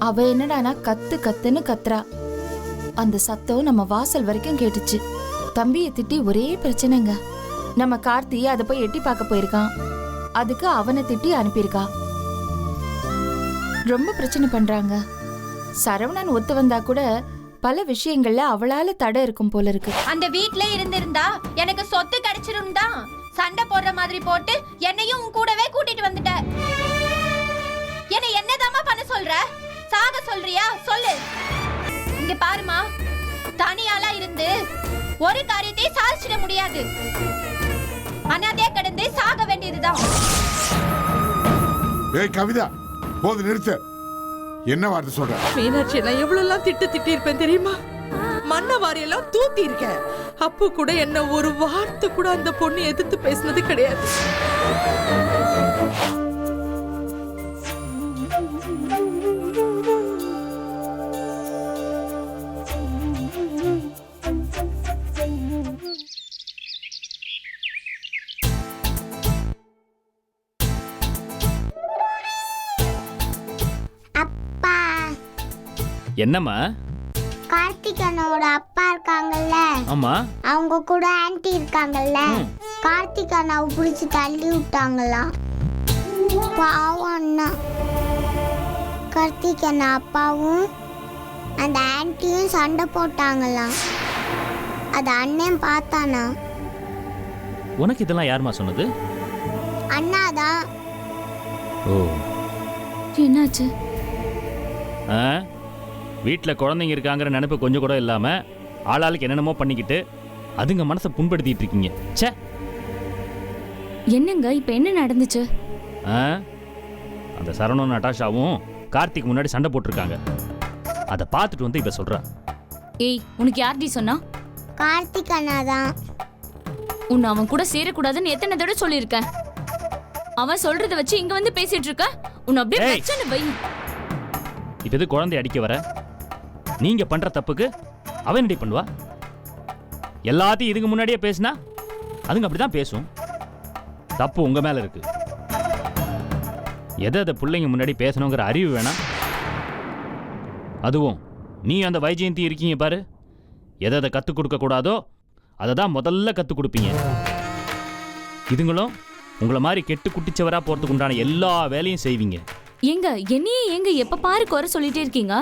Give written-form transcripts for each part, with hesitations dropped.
அவ என்னடானா கத்து கத்துன்னு கத்துறா. அந்த சத்தம் நம்ம வாசல் வரைக்கும் கேட்டுச்சு. தம்பியை திட்டி ஒரே பிரச்சனைங்க. நம்ம கார்த்தி அதை போய் எட்டி பார்க்க போயிருக்கான். அதுக்கு அவனை திட்டி அனுப்பியிருக்கா. ரொம்ப பிரச்சனை பண்றாங்க. சரவணன் ஒத்து வந்தா கூட பல விஷயங்கள்ல அவளால தடை இருக்கும் போல இருக்கு. அந்த வீட்ல இருந்திருந்தா எனக்கு சொத்து கிடைச்சிரும் தான் சண்டை போடுற மாதிரி போட்டு என்னையும் உன் கூடவே கூட்டிட்டு வந்துட்ட. என்னதாமா பண்ண சொல்ற? சாக சொல்றியா? சொல்லு. இங்க பாருமா, தனியாளா இருந்து ஒரு காரியத்தை சாதிச்சிட முடியாது. அனாதையா கடந்து சாக வேண்டியதுதான். ஏய் கவிதா, போது நிறுத்து. என்ன வார்த்தை சொல்ற? மீனாட்சி நான் எவ்வளவு திட்டி இருப்பேன் தெரியுமா? மண்ண வாரியெல்லாம் தூத்தி இருக்கேன். அப்போ கூட என்ன ஒரு வார்த்தை கூட அந்த பொண்ணு எதிர்த்து பேசினது கிடையாது. என்னம்மா? கார்த்திகனோட அப்பா இருக்காங்கல்ல, ஆமா, அவங்க கூட ஆன்ட்டி இருக்காங்கல்ல, கார்த்திக் அண்ணாவை பிடிச்சி தள்ளி விட்டாங்களாம். பாவம் அண்ணா. கார்த்திக் அண்ணா அப்பாவும் அந்த ஆன்ட்டியும் சண்டை போட்டாங்களாம். அது அண்ணன் பார்த்தானா? உனக்கு இதெல்லாம் யாருமா சொன்னது? அண்ணாதான். ஓ, என்னாச்சு? வீட்டில் குழந்தைங்க இருக்காங்கிற நினைப்பு கொஞ்சம் கூட இல்லாமல் ஆளாளுக்கு என்னென்னமோ பண்ணிக்கிட்டு அதுங்க மனசை புண்படுத்திட்டு இருக்கீங்க. சே, என்னங்க இப்ப என்ன நடந்துச்சு? அந்த சரவணன் நட்டாஷாவும் கார்த்திக் முன்னாடி சண்டை போட்டிருக்காங்க. அதை பார்த்துட்டு வந்து இப்போ சொல்கிறா. ஏய், உனக்கு யார்டி சொன்னா? கார்த்திக் அண்ணாதான். உன்னை அவன் கூட சேரக்கூடாதுன்னு எத்தனை தடவை சொல்லியிருக்கேன். அவன் சொல்றத வச்சு இங்க வந்து பேசிட்டு இருக்க. உன்னை அப்படியே பிரச்சனை வை. இப்போ எது குழந்தை அடிக்க வர? நீங்க பண்ற தப்புக்கு அவன் என்னடி பண்ணுவா? எல்லாத்தையும் இதுக்கு முன்னாடியே பேசினா அதுங்க அப்படிதான் பேசும். தப்பு உங்க மேல இருக்கு. எதை பிள்ளைங்க முன்னாடி பேசணுங்கிற அறிவு வேணாம். அதுவும் நீ அந்த வைஜெயந்தி இருக்கீங்க பாரு, எதை கற்றுக் கொடுக்க கூடாதோ அதை தான் முதல்ல கற்றுக் கொடுப்பீங்க. இதுங்களும் உங்களை மாதிரி கெட்டு குட்டிச்சவரா போறதுக்கு உண்டான எல்லா வேலையும் செய்வீங்க. எங்க என்னையே எங்க எப்ப பாரு குறை சொல்லிட்டே இருக்கீங்க?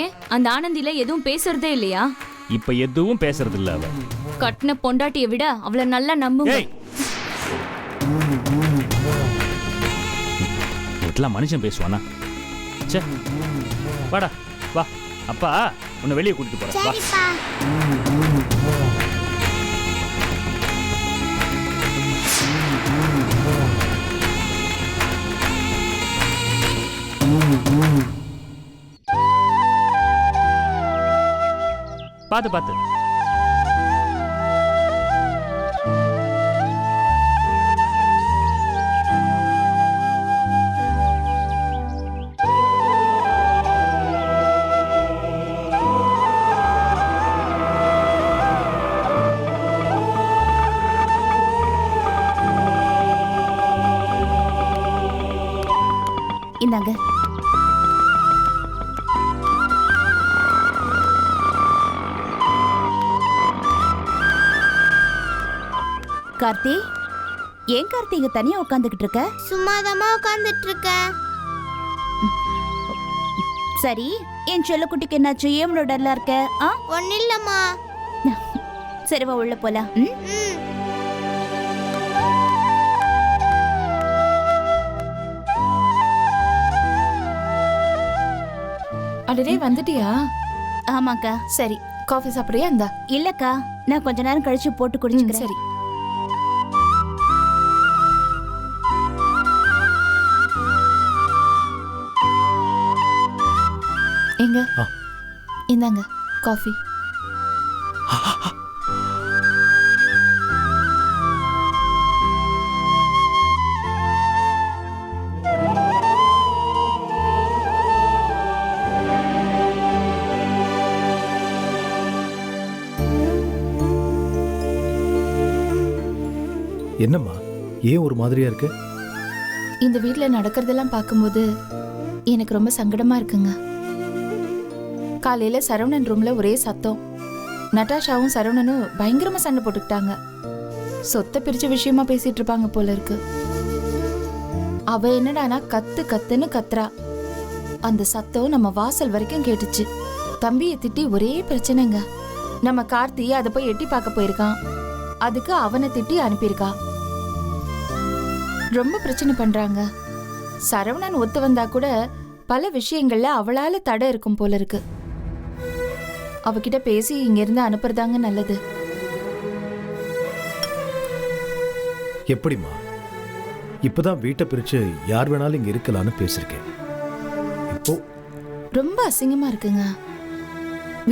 ஏன் அந்த ஆனந்தில எதுவும் பேசுறதே இல்லையா? இப்ப எதுவும் பேசுறது இல்ல. அவ கட்டின பொண்டாட்டியை விட அவளை நல்லா நம்புங்க. இதெல்லாம் மனுஷன் பேசுவானா? சே, வாடா வா, அப்பா உன்னை வெளியே கூட்டிட்டு போறேன். சரிப்பா. பாத்து பாத்து. இந்தாங்க. கார்த்தி, ஏன் கார்த்தி இங்க தனியா உட்காந்துக்கிட்டு இருக்க? சும்மாதாமா உட்காந்துட்டு இருக்க. சரி, என் செல்லக்குட்டிக்கு என்னாச்சு? ஏன் டல்லா இருக்க? ஒன்னும் இல்லம்மா. சரி வா, உள்ள போலாம். அடடே, வந்துட்டியா? ஆமாக்கா. சரி, காஃபி சாப்பிடுறியா? இந்தா. இல்லக்கா, நான் கொஞ்ச நேரம் கழிச்சு போட்டு குடிச்சுக்கிறேன். சரி. எங்க இந்தாங்க காஃபி. என்னம்மா, ஏன் ஒரு மாதிரியா இருக்கு? இந்த வீட்ல நடக்கிறதெல்லாம் பார்க்கும்போது எனக்கு ரொம்ப சங்கடமா இருக்குங்க. காலையில சரவணன் ரூம்ல ஒரே சத்தம். நட்டாஷாவும் சரவணனும் பயங்கரமா சண்டை போட்டுக்கிட்டாங்க. சொத்தை பிரிச்ச விஷயமா பேசிட்டு இருப்பாங்க போல இருக்கு. அவ என்னடானா கத்து கத்துன்னு கத்துறா. அந்த சத்தம் நம்ம வாசல் வரைக்கும் கேட்டுச்சு. தம்பியை திட்டி ஒரே பிரச்சனைங்க. நம்ம கார்த்தி அதை போய் எட்டி பார்க்க போயிருக்கான். அதுக்கு அவனை திட்டி அனுப்பியிருக்கா. ரொம்ப பிரச்சனை பண்றாங்க. சரவணன் ஒத்து வந்தா கூட பல விஷயங்கள்ல அவளால தடை இருக்கும் போல இருக்கு. அவகிட்ட பேசி இங்க இருந்து அனுப்புறதாங்க நல்லது. எப்படிமா? இப்பதான் வீட்டை பிரிச்சு யார் வேணாலும் இங்க இருக்கலாம்னு பேசிருக்கேன். இப்போ ரொம்ப அசிங்கமா இருக்குங்க.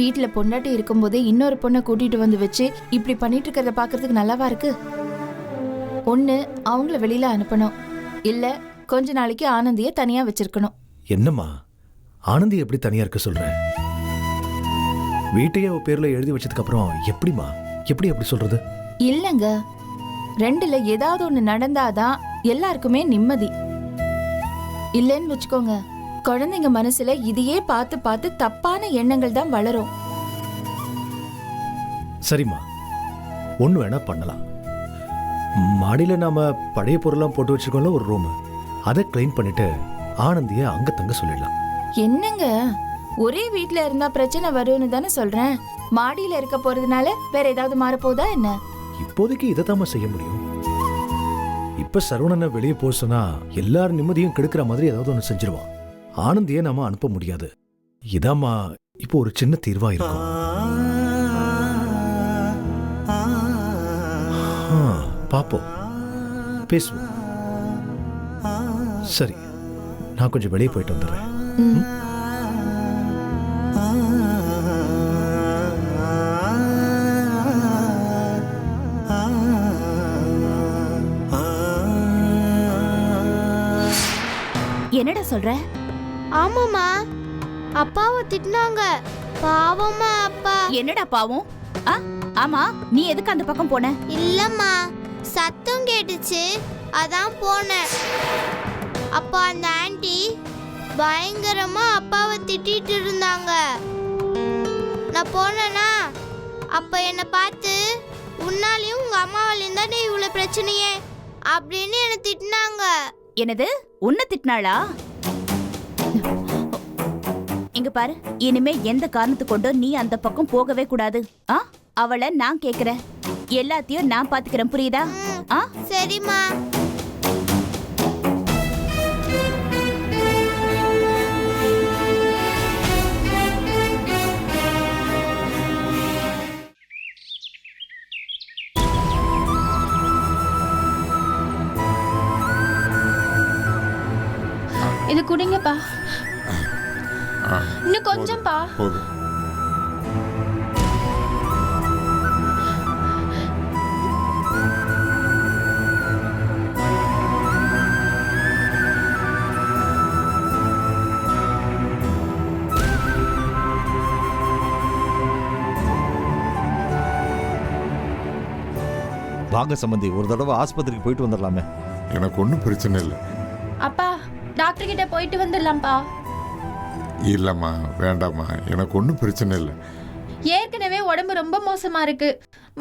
வீட்டுல பொண்டாட்டி இருக்கும்போது இன்னொரு பொண்ணை கூட்டிட்டு வந்து வச்சு இப்படி பண்ணிட்டு இருக்கிறத பாக்குறதுக்கு நல்லாவா இருக்கு? ஒண்ணு அவங்கள வெளியில அனுப்பணும், இல்ல கொஞ்ச நாளைக்கு ஆனந்திய தனியா வச்சிருக்கணும். என்னம்மா ஆனந்தி எப்படி தனியா இருக்க சொல்ற? வீட்டையே அவ பேர்ல எழுதி வச்சதுக்கு அப்புறம் எப்படிமா எப்படி சொல்றது? இல்லங்க, ரெண்டுல ஏதாவது ஒண்ணு நடந்தாதான் எல்லாருக்குமே நிம்மதி. இல்லன்னு வச்சுக்கோங்க, குழந்தைங்க மனசுல இதையே பார்த்து பார்த்து தப்பான எண்ணங்கள் தான் வளரும். சரிம்மா, ஒண்ணு வேணா பண்ணலாம். மாடியில நாம பழைய பொருள்லாம் போட்டு வச்சிருக்கோம்ல ஒரு ரூம், அதை கிளீன் பண்ணிட்டு ஆனந்திய அங்க தங்க சொல்லிடலாம். என்னங்க, ஒரே வீட்ல இருந்தா பிரச்சனை வரும்னு தானே சொல்றேன். மாடியில இருக்க போறதுனால வேற ஏதாவது மாறப்போதா என்ன? இப்போதைக்கு இதைத்தாம செய்ய முடியும். இப்ப சரவணனை வெளியே போக சொன்னா எல்லாரும் நிம்மதியும் கெடுக்கிற மாதிரி ஏதாவது ஒண்ணு செஞ்சிருவான். ஆனந்தியை நாம அனுப்ப முடியாது. இதாம்மா இப்போ ஒரு சின்ன தீர்வா இருக்கும். பாப்போம், பேசுவோம். சரி, நான் கொஞ்சம் வெளியே போயிட்டு வந்துடுறேன். என்னடா சொல்ற? ஆமாம்மா, அப்பாவை திட்டினாங்க. பாவமா அப்பா. என்னடா பாவம்? ஆமா, நீ எதுக்கு அந்த பக்கம் போன? இல்லம்மா, சத்தம் கேட்டுச்சு, அதான் போனேன். அப்பா அந்த ஆன்ட்டி பயங்கரமா அப்பாவை திட்டிட்டு இருந்தாங்க. நான் போனேனா, அப்ப என்னை பார்த்து உன்னாலையும் உங்க அம்மாவாலையும் தானே இவ்வளவு பிரச்சனையே அப்படின்னு என்னை திட்டினாங்க. என்னது, உன்னை திட்டினாளா? இங்க பாரு, இனிமே எந்த காரணத்து கொண்டு நீ அந்த பக்கம் போகவே கூடாது. அவளை நான் கேக்குறேன், எல்லாத்தையும் நான் பாத்துக்கிறேன், புரியுதா? சரிம்மா. இது குடிங்கப்பா, இன்னும் கொஞ்சம்பா. போதும். வாங்க சம்பந்தி, ஒரு தடவை ஆஸ்பத்திரிக்கு போயிட்டு வந்துடலாமே. எனக்கு ஒன்றும் பிரச்சனை இல்லை. அப்பா, டாக்டர் கிட்ட போயிட்டு வந்துடலாம்ப்பா. இல்லம்மா, வேண்டாம்மா, எனக்கு ஒன்றும் பிரச்சனை இல்லை. ஏற்கனவே உடம்பு ரொம்ப மோசமா இருக்கு.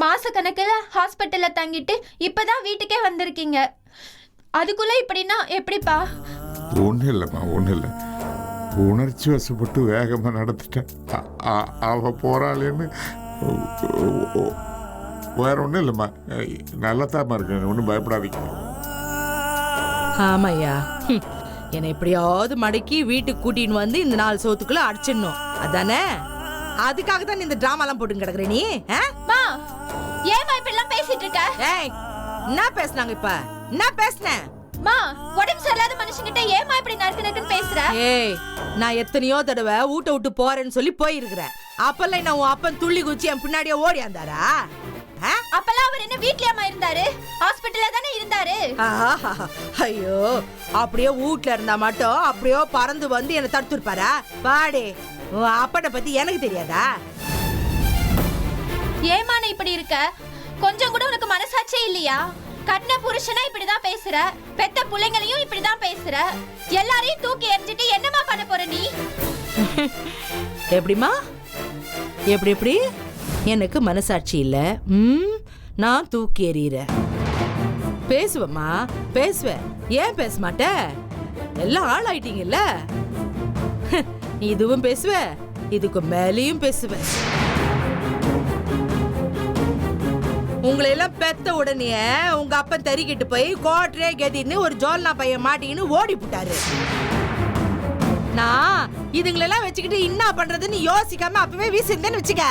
மாச கணக்குல ஹாஸ்பிட்டல்ல தங்கிட்டு இப்பதான் வீட்டுக்கே வந்திருக்கீங்க. அதுக்குள்ள இப்படின்னா எப்படிப்பா? ஒன்றும் இல்லைம்மா, ஒன்றும் இல்லை. உணர்ச்சி வசப்பட்டு வேகமாக நடந்துட்டேன். அவ போறாளேன்னு வேற ஒன்றும் இல்லைம்மா, நல்லா தான் இருக்கேன், ஒன்றும் பயப்படாதீங்க. ஆமாய்யா, என்னை எப்படியாவது மடக்கி வீட்டுக்கு கூட்டின்னு வந்து இந்த 4 சோத்துக்குள்ள அடிச்சிடணும், அதானே? அதுக்காக தான் இந்த டிராமாலாம் போட்டு கிடக்குற நீ. ஏமா இப்படி எல்லாம் பேசிட்டு இருக்க? ஏய், என்ன பேசுனாங்க இப்ப? என்ன பேசுனேன்? மா, உடம்பு சரியில்லாத மனுஷங்கிட்ட ஏமா இப்படி நறுக்கு நறுக்குன்னு பேசுற? ஏய், நான் எத்தனையோ தடவை வீட்டை விட்டு போறேன்னு சொல்லி போயிருக்கிறேன். அப்பெல்லாம் நான் உன் அப்பன் துள்ளி குச்சி என் பின்னாடியே ஓடி வந்தாரா? அப்பெல்லாம் அவர் என்ன வீட்லயாமா இருந்தாரு? ஹாஸ்பிட்டல்ல தானே இருந்தாரு. ஐயோ, அப்படியே வீட்ல இருந்தா மட்டும் அப்படியே பறந்து வந்து என்ன தடுத்துருப்பாரா? பாடி, உன் அப்பனை பத்தி எனக்கு தெரியாதா? ஏமான இப்படி இருக்க? கொஞ்சம் கூட உனக்கு மனசாட்சியே இல்லையா? கட்டின புருஷனா இப்படிதான் பேசுற, பெத்த பிள்ளைங்களையும் இப்படிதான் பேசுற, எல்லாரையும் தூக்கி எறிஞ்சிட்டு என்னமா பண்ண போற நீ? எப்படிமா? எப்படி எனக்கு மனசாட்சி இல்ல. நான் தூக்கி எறிகிறேன். பேசுவம்மா, பேசுவேன். ஏன் பேச மாட்ட? எல்லாம் ஆளாயிட்டீங்கல்ல. இதுவும் பேசுவ, இதுக்கு மேலேயும் பேசுவ. உங்களை எல்லாம் பெத்த உடனே உங்க அப்பன் தறிக்கிட்டு போய் கோட்ரே கதின்னு ஒரு ஜோல்னா பையன் மாட்டின்னு ஓடி போட்டாரு. நான் இதுங்களெல்லாம் வச்சுக்கிட்டு என்ன பண்றதுன்னு யோசிக்காம அப்பவே வீசிருந்தேன்னு வச்சுக்க,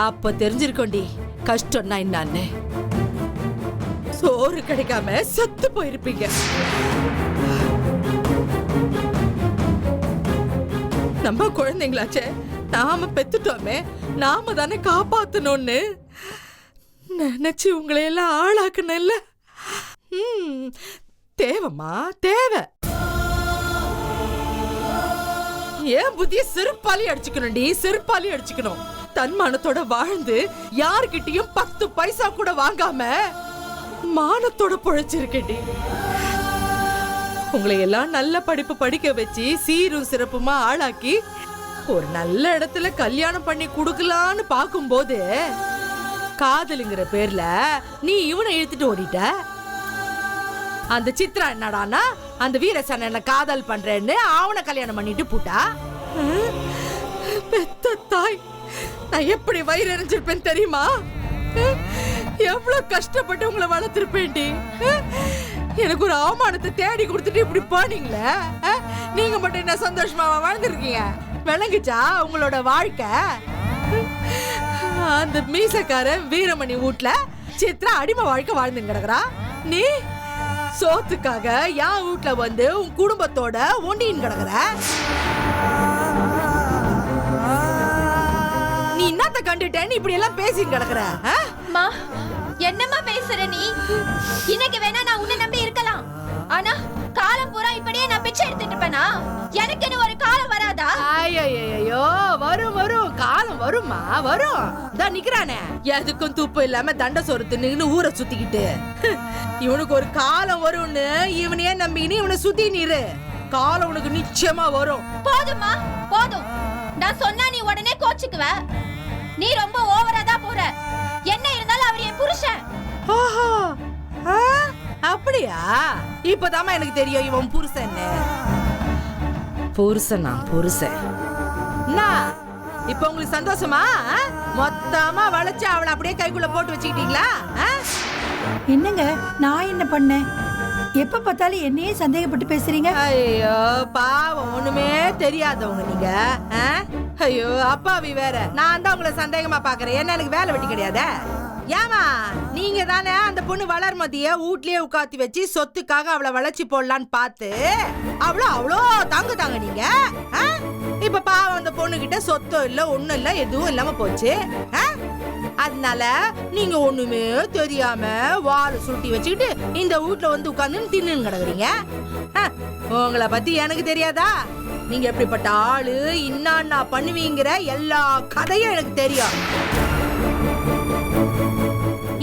அப்ப தெரிஞ்சிருக்கோண்டி கஷ்டம்னா என்னன்னு. சோறு கிடைக்காம செத்து போயிருப்பீங்க. நம்ம குழந்தைங்களாச்சே, நாம பெத்துட்டோமே, நாம தானே காப்பாத்தணும்னு நினைச்சு உங்களை எல்லாம் ஆளாக்கணும்ல. தேவைமா, தேவை. ஏன் புத்திய செருப்பாலி அடிச்சுக்கணும்டி, செருப்பாலி அடிச்சுக்கணும். தன்மானத்தோட வாழ்ந்து யாருக்கிட்டையும் 10 பைசா கூட வாங்காம மானத்தோட பொழைச்சிருக்கேன்டி. உங்களை எல்லாம் நல்ல படிப்பு படிக்க வச்சு சீரும் சிறப்புமா ஆளாக்கி ஒரு நல்ல இடத்துல கல்யாணம் பண்ணி கொடுக்கலான்னு பாக்கும்போது காதலுங்கிற பேர்ல நீ இவனை இழுத்துட்டு ஓடிட்ட. அந்த சித்ரா என்னடானா அந்த வீரசன் என்ன காதல் பண்றேன்னு அவனை கல்யாணம் பண்ணிட்டு போட்டா. பெத்த தாய், நான் எப்படி வயிறு எறிஞ்சிருப்பேன் தெரியுமா? எவ்வளவு கஷ்டப்பட்டு உங்களை வளர்த்திருப்பேன்டி. எனக்கு ஒரு அவமானத்தை தேடி கொடுத்துட்டு இப்படி போனீங்களே. நீங்க மட்டும் என்ன சந்தோஷமா வாழ்ந்துருக்கீங்க? விளங்குச்சா உங்களோட வாழ்க்கை? அந்த மீசக்காரன் வீரமணி வீட்ல சித்ரா அடிமை வாழ்க்கை வாழ்ந்து கிடக்குறா. நீ சோத்துக்காக என் வீட்ல வந்து உன் குடும்பத்தோட ஒண்டின்னு கிடக்குற. நீ என்னத்த கண்டுட்டேன்னு இப்படி எல்லாம் பேசின்னு கிடக்குற? என்னமா பேசுற நீ? இன்னைக்கு வேணா நான் உன்னை நம்பி இருக்கலாம், ஆனா காலம் பூரா இப்படியே நான் பிச்சை எடுத்துட்டு இருப்பேனா? எனக்குன்னு ஒரு காலம் வராதா? ஐயோ, வரும் வரும், காலம் வருமா, வரும். தான் நிக்கிறானே, எதுக்கும் துப்பு இல்லாம தண்டை சோறு தின்னு ஊரை சுத்திக்கிட்டு. இவனுக்கு ஒரு காலம் வரும்னு இவனையே நம்பின்னு இவனை சுத்தி நீரு. காலம் உனக்கு நிச்சயமா வரும். போதுமா, போதும். நான் சொன்னா நீ உடனே கோச்சுக்குவ. நீ ரொம்ப ஓவரா தான் போற. என்ன இருந்தாலும் அவர் என் புருஷன். ஓஹோ, அப்படியா? இப்பதாமா எனக்கு தெரியும் இவன் புருஷன். புருஷனா? புருஷன். இப்ப உங்களுக்கு சந்தோஷமா? மொத்தமா வளைச்சு அவளை அப்படியே கைக்குள்ள போட்டு வச்சுக்கிட்டீங்களா? என்னங்க, நான் என்ன பண்ணேன்? எப்ப பார்த்தாலும் என்னையே சந்தேகப்பட்டு பேசுறீங்க. ஐயோ பாவம், ஒண்ணுமே தெரியாதவங்க நீங்க. ஐயோ அப்பாவி வேற. நான் தான் உங்களை சந்தேகமா பாக்குறேன். என்ன எனக்கு வேலை வெட்டி கிடையாதே? ஏமா நீங்க தானே அந்த பொண்ணு வளர்மதிய வீட்லயே உட்காத்தி வச்சு சொத்துக்காக அவளை வளைச்சு போடலான்னு பார்த்து அவ்வளோ தாங்க நீங்க. இப்ப பாவம் அந்த பொண்ணு கிட்ட சொத்தம் இல்ல, ஒண்ணும் இல்ல, எதுவும் இல்லாம போச்சு. அதனால நீங்க ஒண்ணுமே தெரியாம வாழை சுட்டி வச்சுக்கிட்டு இந்த வீட்ல வந்து உட்கார்ந்து தின்னு கிடக்குறீங்க. உங்களை பத்தி எனக்கு தெரியாதா? நீங்க எப்படிப்பட்ட ஆளு, இன்னா பண்ணுவீங்கிற எல்லா கதையும் எனக்கு தெரியும்.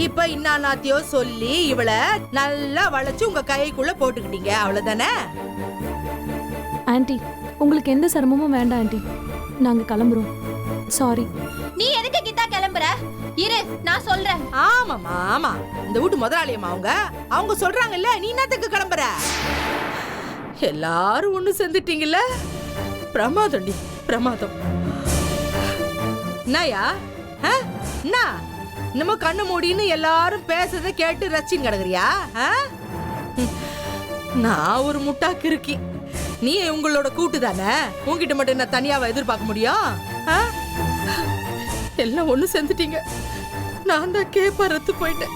இப்ப இன்னாத்தியோ சொல்லி இவளை நல்லா வளைச்சு உங்க கைக்குள்ள போட்டுக்கிட்டீங்க, அவ்வளவுதானே? ஆன்ட்டி, உங்களுக்கு எந்த சிரமமும் வேண்டாம் ஆன்ட்டி. நாங்க கிளம்புறோம். சாரி. நீ எதுக்கு கிட்டா கிளம்புற? இரு, நான் சொல்றேன். ஆமாமா, ஆமா, இந்த வீட்டு முதலாளியம்மா அவங்க சொல்றாங்கல்ல, நீ என்னத்துக்கு கிளம்புற? எல்லாரும் ஒண்ணு சேர்ந்துட்டீங்கல்ல. பிரமாதம்டி, பிரமாதம். என்னயா என்ன நம்ம கண்ணு மூடின்னு எல்லாரும் பேசுறத கேட்டு ரசின்னு கிடக்குறியா? நான் ஒரு முட்டாக்கு இருக்கி. நீ உங்களோட கூட்டு தானே, உங்ககிட்ட மட்டும் என்ன தனியாவா எதிர்பார்க்க முடியும்? எல்லாம் ஒண்ணு சேர்ந்துட்டீங்க. நான் தான் கேப்பறத்து போயிட்டேன்.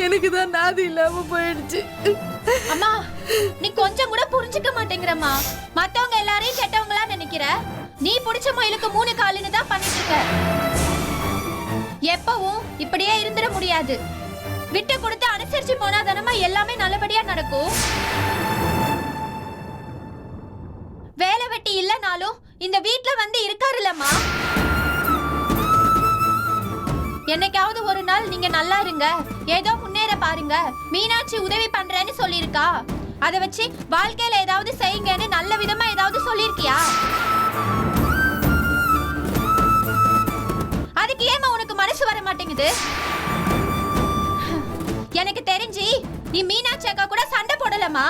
எனக்கு தான் நாதி இல்லாம போயிடுச்சு. அம்மா, நீ கொஞ்சம் கூட புரிஞ்சுக்க மாட்டேங்கிறம்மா. மத்தவங்க எல்லாரையும் கெட்டவங்களா நினைக்கிற. நீ புடிச்ச முயலுக்கு 3 காலுன்னு தான் பண்ணிட்டு இருக்க. எப்பவும் இப்படியே இருந்துட முடியாது. விட்டு கொடுத்து அனுசரிச்சு போனா தானமா எல்லாமே நல்லபடியா நடக்கும். வேலை வெட்டி இல்லனாலும் இந்த வீட்ல வந்து இருக்காருல்லம்மா. என்னைக்காவது ஒரு நாள் நீங்க நல்லா இருங்க, ஏதோ முன்னேற பாருங்க, மீனாட்சி உதவி பண்றேன்னு சொல்லியிருக்கா. அதை வச்சு வாழ்க்கையில ஏதாவது செய்யுங்கன்னு நல்ல விதமா ஏதாவது சொல்லியிருக்கியா? அதுக்கு ஏமா உனக்கு மனசு வர மாட்டேங்குது? எனக்கு தெரிஞ்சு நீ மீனாட்சி அக்கா கூட சண்டை போடலமா,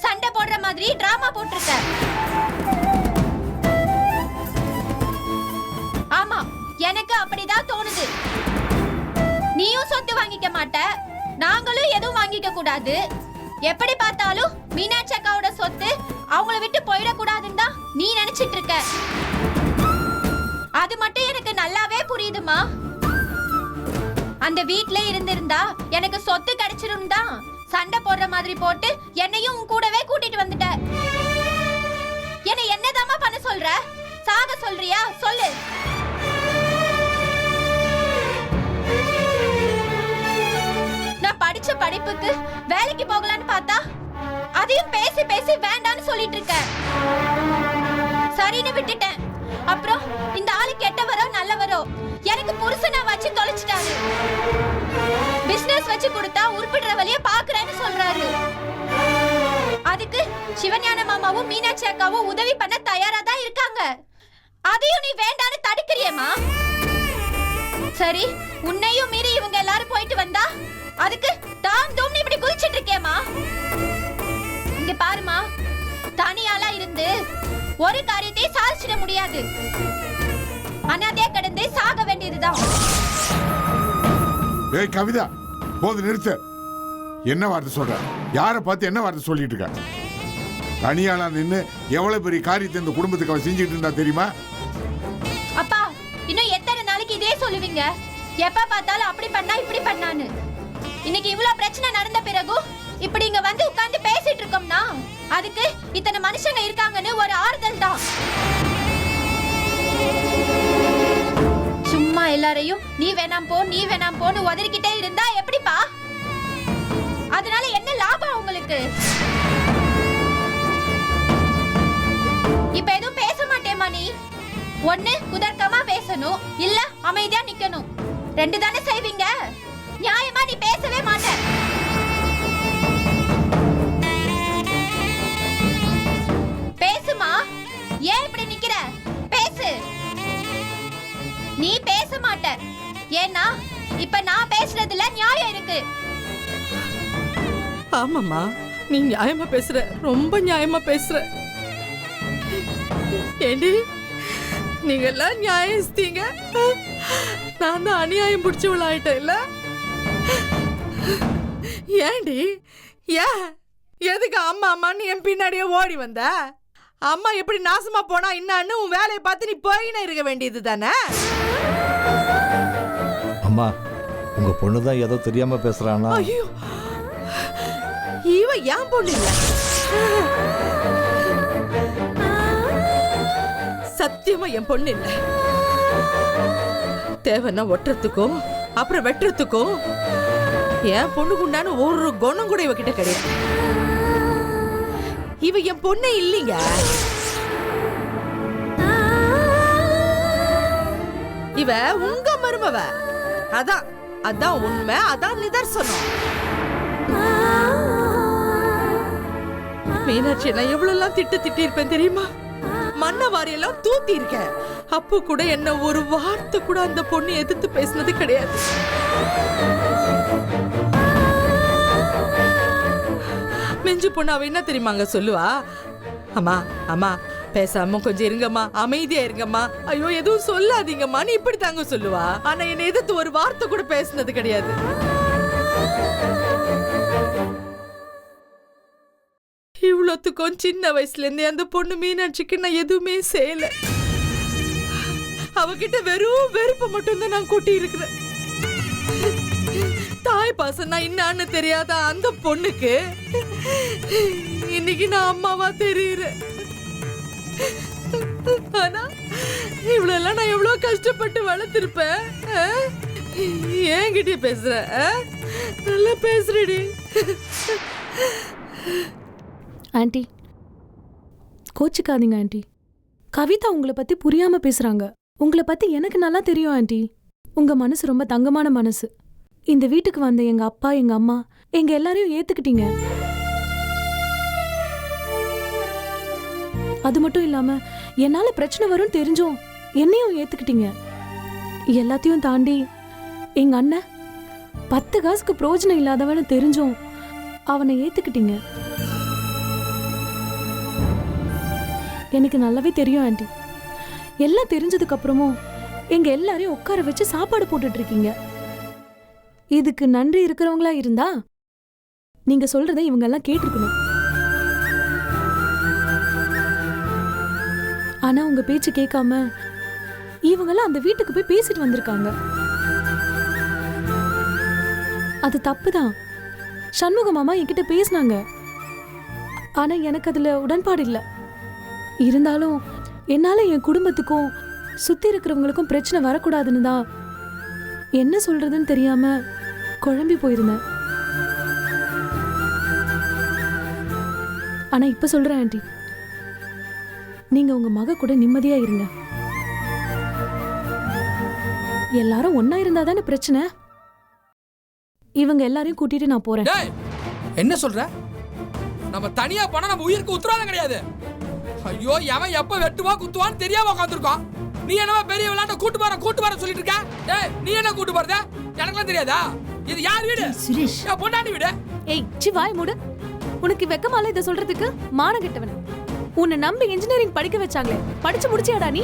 சண்டை போடுற மாதிரி டிராமா போட்டிருக்க. ஆமா, எனக்கு அப்படிதான் தோணுது. நீயும் சொத்து வாங்கிக்க மாட்ட, நாங்களும் எதுவும் வாங்கிக்க கூடாது. எப்படி பார்த்தாலும் மீனாட்சி அக்காவோட சொத்து அவங்கள விட்டு போயிடக்கூடாதுன்னு தான் நீ நினைச்சிட்டு இருக்க. அது மட்டும் எனக்கு நல்லாவே புரியுதுமா. அந்த வீட்ல இருந்திருந்தா எனக்கு சொத்து கிடைச்சிரும் தான் சண்டை போடுற மாதிரி போட்டு என்னையும் உன் கூடவே கூட்டிட்டு வந்துட்ட. என்னதாமா பண்ண சொல்ற? சாக சொல்றியா? சொல்லு. நான் படிச்ச படிப்புக்கு வேலைக்கு போகலான்னு பார்த்தா அதையும் பேசி பேசி வேண்டான்னு சொல்லிட்டு இருக்க. சரின்னு விட்டுட்டேன். அப்புறம் இந்த ஆளு கெட்டவரோ நல்லவரோ எனக்கு புருஷனை வச்சு தொலைச்சிட்டாரு. பிசினஸ் வச்சு கொடுத்தா உருப்பிடுற வழிய பாக்குறேன்னு சொல்றாரு. அதுக்கு சிவஞான மாமாவும் மீனாட்சி அக்காவும் உதவி பண்ண தயாரா தான் இருக்காங்க. அதையும் நீ வேண்டான்னு தடுக்கிறியேமா. சரி, உன்னையும் மீறி இவங்க எல்லாரும் போயிட்டு வந்தா அதுக்கு தாம் தூம் இப்படி குதிச்சிட்டு இருக்கேமா. இங்க பாருமா, தனியாளா இருந்து ஒரு காரியத்தை சாதிச்சிட முடியாது. அனாதையா கடந்து சாக வேண்டியதுதான். ஏய் கவிதா, போது நிறுத்து. என்ன வார்த்தை சொல்ற? யாரை பார்த்து என்ன வார்த்தை சொல்லிட்டு இருக்க? தனியாளா நின்று எவ்வளவு பெரிய காரியத்தை இந்த குடும்பத்துக்கு அவ செஞ்சுட்டு இருந்தா தெரியுமா? அப்பா, இன்னும் எத்தனை நாளைக்கு இதே சொல்லுவீங்க? எப்ப பார்த்தாலும் அப்படி பண்ணா இப்படி பண்ணான்னு. இன்னைக்கு இவ்வளவு பிரச்சனை நடந்த பிறகு இப்படி இங்க வந்து உட்கார்ந்து பேசிட்டு இருக்கோம்னா அதுக்கு இத்தனை மனுஷங்க இருக்காங்கன்னு ஒரு ஆறுதல் தான். சும்மா எல்லாரையும் நீ வேணாம் போ நீ வேணாம் போன்னு உதறிக்கிட்டே இருந்தா எப்படிப்பா? அதனால என்ன லாபம் உங்களுக்கு? இப்ப எதுவும் பேச மாட்டேமா நீ? ஒண்ணு குதர்க்கமா பேசணும், இல்ல அமைதியா நிக்கணும். ரெண்டு தானே செய்வீங்க. நியாயமா நீ பேசவே மாட்ட. பேசுமா, ஏன் இப்படி நிக்கிற? பேசு. நீ பேச மாட்ட. ஏன்னா இப்ப நான் பேசுறதுல நியாயம் இருக்கு. ஆமாம்மா, நீ நியாயமா பேசுற, ரொம்ப நியாயமா பேசுற. ஏண்டி நீங்க எல்லாம் நியாயஸ்தீங்க, நான் தான் அநியாயம் பிடிச்சவளாயிட்டேன் இல்ல? ஏண்டி ஏன் எதுக்கு அம்மா அம்மான்னு என் பின்னாடியே ஓடி வந்த? அம்மா எப்படி நாசமா போனா இன்னான்னு உன் வேலையை பார்த்து நீ போயின்னு இருக்க வேண்டியது தானே? அம்மா, உங்க பொண்ணு தான் ஏதோ தெரியாம பேசுறானா? ஐயோ, இவ ஏன் பொண்ணு இல்ல, சத்தியமா என் பொண்ணு இல்ல. தேவைன்னா ஒட்டுறதுக்கும் அப்புறம் வெட்டுறதுக்கும் என் பொண்ணுக்கு உண்டான ஒரு குணம் கூட இவகிட்ட கிடையாது. இவ என் பொண்ணே இல்லைங்க. இவ உங்க மருமவ. அதான் அதான் உண்மை, அதான் நிதர்சனம். மீனாட்சி நான் எவ்வளவு எல்லாம் திட்டி இருப்பேன் தெரியுமா? மண்ண வாரியெல்லாம் தூத்தி இருக்கேன். அப்போ கூட என்ன ஒரு வார்த்தை கூட அந்த பொண்ணு எதிர்த்து பேசினது கிடையாது. மிஞ்சு பொண்ணு அவ என்ன தெரியுமாங்க சொல்லுவா? அம்மா அம்மா பேசாம கொஞ்சம் இருங்கம்மா, அமைதியா இருங்கம்மா, ஐயோ எதுவும் சொல்லாதீங்கம்மா, நீ இப்படி தாங்க சொல்லுவா. ஆனா என்னை எதிர்த்து ஒரு வார்த்தை கூட பேசினது கிடையாது. இவ்வளோத்துக்கும் சின்ன வயசுல இருந்தே அந்த பொண்ணு மீனாட்சிக்கு நான் எதுவுமே செய்யல. அவகிட்ட வெறும் வெறுப்பை மட்டும்தான் நான் கூட்டி இருக்கிறேன். தாய் பாசம் நான் இன்னான்னு தெரியாத அந்த பொண்ணுக்கு இன்னைக்கு நான் அம்மாவா தெரியுறேன். ஆனா இவ்வளவு நான் எவ்வளவு கஷ்டப்பட்டு வளர்த்திருப்பேன். ஏன்கிட்ட பேசுற? நல்லா பேசுறடி. ஆண்டி கோச்சிக்காதீங்க ஆண்டி. கவிதா உங்களை பத்தி புரியாம பேசுறாங்க. உங்களை பத்தி எனக்கு நல்லா தெரியும் ஆண்டி. உங்க மனசு ரொம்ப தங்கமான மனசு. இந்த வீட்டுக்கு வந்த எங்க அப்பா எங்க அம்மா எங்க எல்லாரையும் ஏத்துக்கிட்டீங்க. அது மட்டும் இல்லாம என்னால பிரச்சனை வரும்னு தெரிஞ்சும் என்னையும் ஏத்துக்கிட்டீங்க. எல்லாத்தையும் தாண்டி எங்க அண்ணன் 10 காசுக்கு பிரயோஜனம் இல்லாதவன்னு தெரிஞ்சும் அவனை ஏத்துக்கிட்டீங்க. எனக்கு நல்லாவே தெரியும் ஆண்டி. எல்லாம் தெரிஞ்சதுக்கு அப்புறமும் எங்க எல்லாரையும் உட்கார வச்சு சாப்பாடு போட்டுட்டு இருக்கீங்க. இதுக்கு நன்றி இருக்கிறவங்களா இருந்தா நீங்க சொல்றதை இவங்க எல்லாம் கேட்டிருக்கணும். ஆனா உங்க பேச்சு கேட்காம இவங்கெல்லாம் அந்த வீட்டுக்கு போய் பேசிட்டு வந்திருக்காங்க. அது தப்புதான். சண்முக மாமா என்கிட்ட பேசினாங்க. ஆனா எனக்கு அதுல உடன்பாடு இல்லை. இருந்தாலும் என்னால என் குடும்பத்துக்கும் சுத்தி இருக்கிறவங்களுக்கும் பிரச்சனை வரக்கூடாதுன்னு தான் என்ன சொல்றதுன்னு தெரியாம குழம்பி போயிருந்தேன். ஆனா இப்ப சொல்றேன் ஆண்டி, நீங்க உங்க மக கூட நிம்மதியா இருங்க. எல்லாரும் ஒன்னா இருந்தா தானே பிரச்சனை. இவங்க எல்லாரையும் கூட்டிட்டு நான் போறேன். என்ன சொல்ற? நம்ம தனியா போனா நம்ம உயிருக்கு உத்தரவாதம் கிடையாது. ஐயோ, எவன் எப்ப வெட்டுவா குத்துவான்னு தெரியாம உட்காந்துருக்கோம். நீ என்னவா பெரிய விளையாட்ட கூட்டு வர சொல்லிட்டு இருக்க? டேய், நீ என்ன கூட்டு போறத? எனக்குலாம் தெரியாதா? இது யார் வீடு? சுரேஷ், என் பொண்டாட்டி வீடு. ஏய் சிவாய் மூடு. உனக்கு வெக்கமால இதை சொல்றதுக்கு? மானம் கெட்டவன. உன்னை நம்பி இன்ஜினியரிங் படிக்க வச்சாங்களே, படிச்சு முடிச்சியாடா நீ?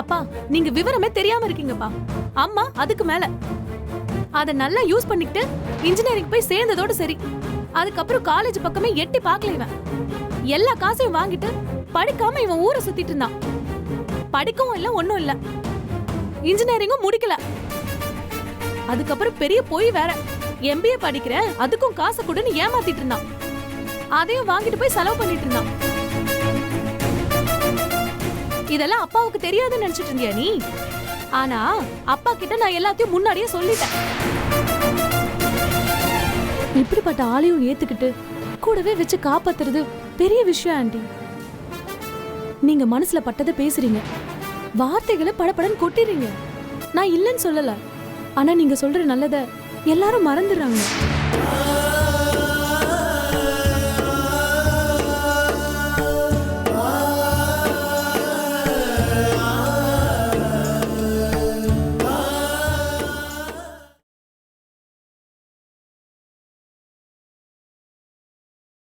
அப்பா, நீங்க விவரமே தெரியாம இருக்கீங்கப்பா. அம்மா அதுக்கு மேல அத நல்லா யூஸ் பண்ணிக்கிட்டு இன்ஜினியரிங் போய் சேர்ந்ததோட சரி. அதுக்கப்புறம் காலேஜ் பக்கமே எட்டி பார்க்கல. இவன் எல்லா காசையும் வாங்கிட்டு படிக்காம இவன் ஊரை சுத்திட்டு இருந்தான். படிக்கவும் இல்ல, ஒன்னும் இல்ல, இன்ஜினியரிங்கும் முடிக்கல. அதுக்கப்புறம் பெரிய போய் வேற MBA படிக்கிறேன், அதுக்கும் காசை கொடுன்னு ஏமாத்திட்டு இருந்தான். அதையும் வாங்கிட்டு போய் செலவு பண்ணிட்டு இருந்தான். இதெல்லாம் அப்பாவுக்கு தெரியாதுன்னு நினைச்சிட்டு இருந்தியா நீ? ஆனா அப்பா கிட்ட நான் எல்லாத்தையும் முன்னாடியே சொல்லிட்டேன். இப்படிப்பட்ட ஆளையும் ஏத்துக்கிட்டு கூடவே வச்சு காப்பாத்துறது பெரிய விஷயம் ஆண்டி. நீங்க மனசுல பட்டதை பேசுறீங்க, வார்த்தைகளை படபடன்னு கொட்டிடுறீங்க. நான் இல்லைன்னு சொல்லல. ஆனா நீங்க சொல்ற நல்லத எல்லாரும் மறந்துடுறாங்க.